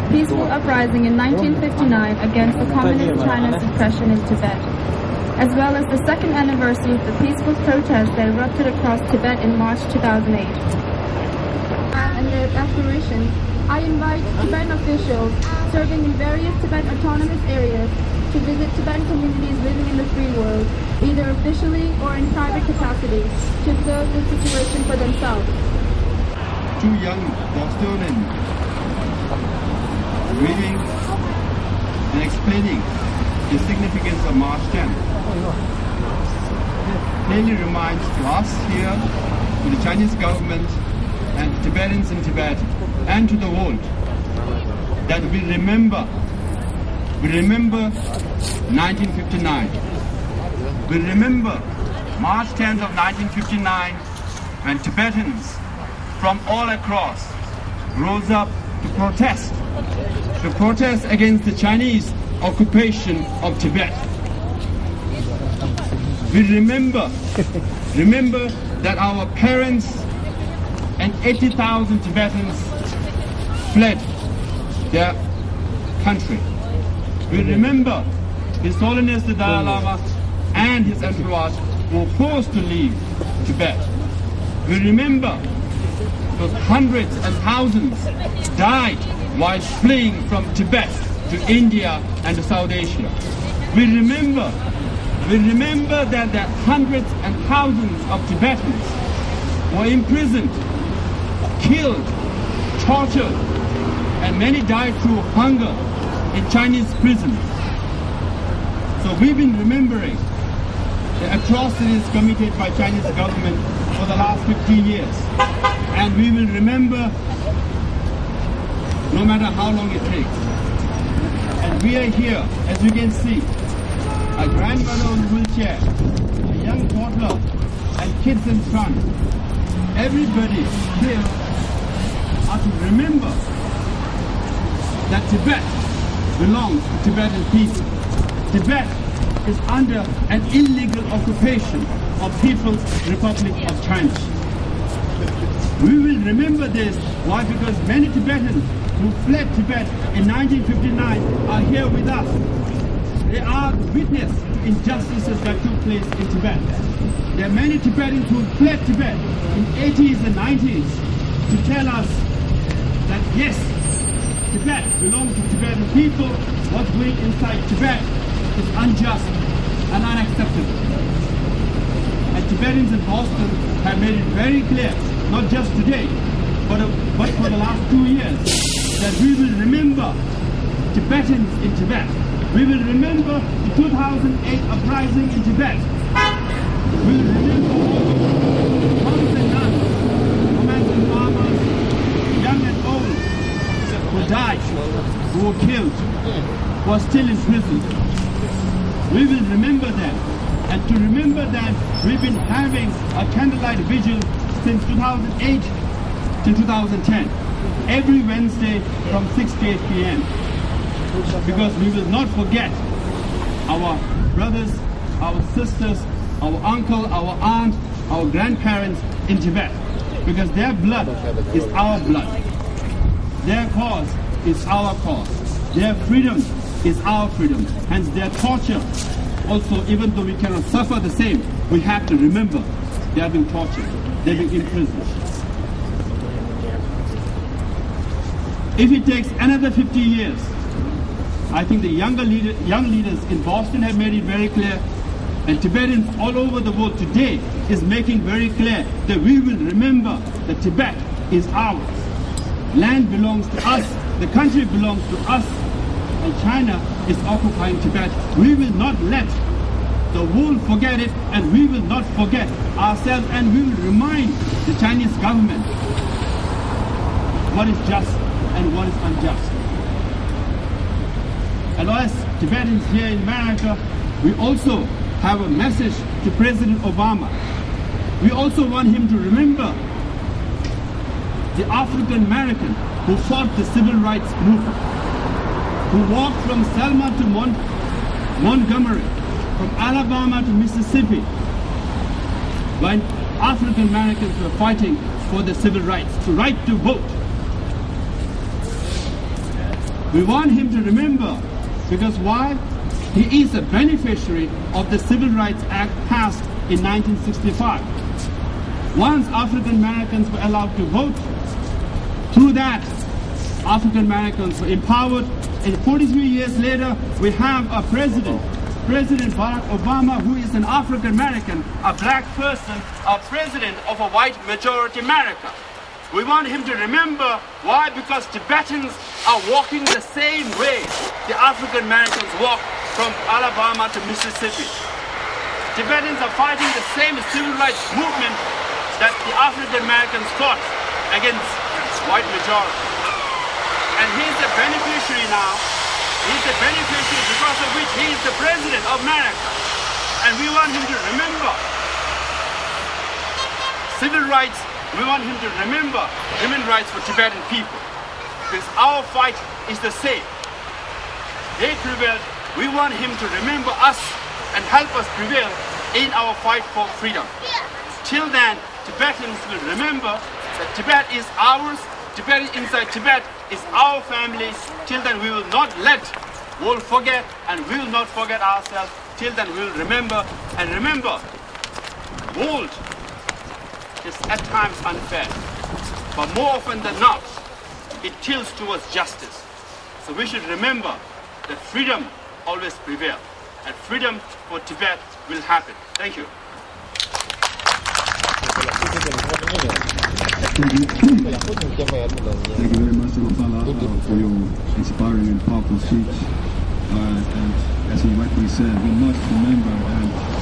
Peaceful uprising in 1959 against the Communist China's oppression in Tibet, as well as the second anniversary of the peaceful protests that erupted across Tibet in March 2008. And their aspirations, I invite Tibetan officials serving in various Tibetan autonomous areas to visit Tibetan communities living in the free world, either officially or in private capacity, to observe the situation for themselves. Two young Bostonians reading and explaining the significance of March 10th clearly reminds to us here, to the Chinese government and Tibetans in Tibet and to the world, that we remember 1959. We remember March 10th of 1959 when Tibetans from all across rose up to protest against the Chinese occupation of Tibet. We remember that our parents and 80,000 Tibetans fled their country. We remember His Holiness the Dalai Lama and his entourage were forced to leave Tibet. We remember those hundreds and thousands died while fleeing from Tibet to India and to South Asia. We remember that there are hundreds and thousands of Tibetans were imprisoned, killed, tortured, and many died through hunger in Chinese prisons. So we've been remembering the atrocities committed by Chinese government for the last 15 years. And we will remember no matter how long it takes. And we are here, as you can see, a grandmother on a wheelchair, a young toddler, and kids in front. Everybody here are to remember that Tibet belongs to Tibetan people. Tibet is under an illegal occupation of People's Republic of China. We will remember this. Why? Because many Tibetans who fled Tibet in 1959 are here with us. They are witness to injustices that took place in Tibet. There are many Tibetans who fled Tibet in 80s and 90s to tell us that yes, Tibet belongs to Tibetan people. What's going inside Tibet is unjust and unacceptable. And Tibetans in Boston have made it very clear, not just today, but for the last 2 years, that we will remember Tibetans in Tibet. We will remember the 2008 uprising in Tibet. We will remember all the monks and nuns, women and farmers, young and old, who died, who were killed, who are still in prison. We will remember them. And to remember that, we've been having a candlelight vigil since 2008 to 2010, every Wednesday from 6 to 8 p.m. Because we will not forget our brothers, our sisters, our uncle, our aunt, our grandparents in Tibet. Because their blood is our blood. Their cause is our cause. Their freedom is our freedom. Hence their torture. Also, even though we cannot suffer the same, we have to remember they are being tortured. They're being imprisoned. If it takes another 50 years, I think the young leaders in Boston have made it very clear, and Tibetans all over the world today is making very clear that we will remember that Tibet is ours. Land belongs to us, the country belongs to us, and China is occupying Tibet. We will not let the world forget it, and we will not forget ourselves, and we will remind the Chinese government what is just and what is unjust. And as Tibetans here in America, we also have a message to President Obama. We also want him to remember the African American who fought the civil rights movement, who walked from Selma to Montgomery, from Alabama to Mississippi, when African Americans were fighting for the civil rights, the right to vote. We want him to remember, because why? He is a beneficiary of the Civil Rights Act passed in 1965. Once African Americans were allowed to vote, through that, African Americans were empowered, and 43 years later, we have a president, President Barack Obama, who is an African American, a black person, a president of a white majority America. We want him to remember, why? Because Tibetans are walking the same way the African Americans walk from Alabama to Mississippi. Tibetans are fighting the same civil rights movement that the African Americans fought against white majority. And he's the beneficiary now. He's the beneficiary because of which he is the president of America. And we want him to remember civil rights. We want him to remember human rights for Tibetan people. Because our fight is the same. They prevailed. We want him to remember us and help us prevail in our fight for freedom. Till then, Tibetans will remember that Tibet is ours. Tibet inside Tibet is our family. Till then, we will not let world forget, and we will not forget ourselves. Till then, we will remember. And remember, world is at times unfair, but more often than not, it tilts towards justice. So we should remember that freedom always prevails, and freedom for Tibet will happen. Thank you. Thank you very much, Rofala, for your inspiring and powerful speech. And as you rightly said, we must remember and